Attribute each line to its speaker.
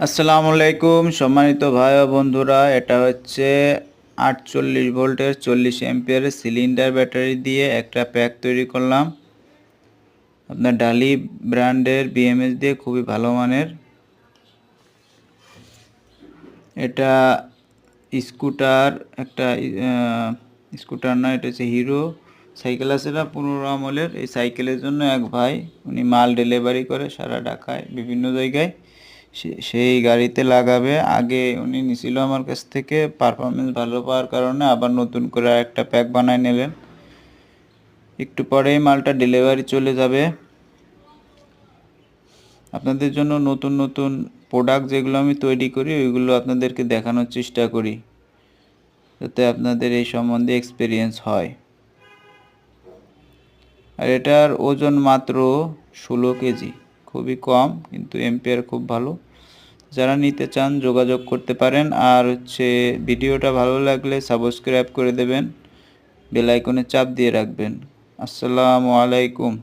Speaker 1: আসসালামু আলাইকুম সম্মানিত ভাই ও বন্ধুরা, এটা হচ্ছে 48 ভোল্টের 40 অ্যাম্পিয়ারের সিলিন্ডার ব্যাটারি দিয়ে একটা প্যাক তৈরি করলাম। আপনার ডালি ব্র্যান্ডের বিএমএস দিয়ে খুবই ভালো মানের। এটা স্কুটার একটা স্কুটার না, এটা হচ্ছে হিরো সাইকেল আছে না, 15 আমলের। এই সাইকেলের জন্য এক ভাই, উনি মাল ডেলিভারি করে সারা ঢাকায় বিভিন্ন জায়গায়। সেই গাড়িতে লাগাবে। আগে উনি নিছিল আমার কাছ থেকে, পারফরমেন্স ভালো পাওয়ার কারণে আবার নতুন করে একটা প্যাক বানায় নিলেন। একটু পরেই মালটা ডেলিভারি চলে যাবে। আপনাদের জন্য নতুন নতুন প্রোডাক্ট যেগুলো আমি তৈরি করি ওইগুলো আপনাদেরকে দেখানোর চেষ্টা করি, যাতে আপনাদের এই সম্বন্ধে এক্সপিরিয়েন্স হয়। আর এটার ওজন মাত্র 16 কেজি, খুবই কম, কিন্তু এম্পিয়ার খুব ভালো। যারা নিতে চান যোগাযোগ করতে পারেন। আর ভিডিওটা ভালো লাগলে সাবস্ক্রাইব করে দেবেন, বেল আইকনে চাপ দিয়ে রাখবেন। আসসালামু আলাইকুম।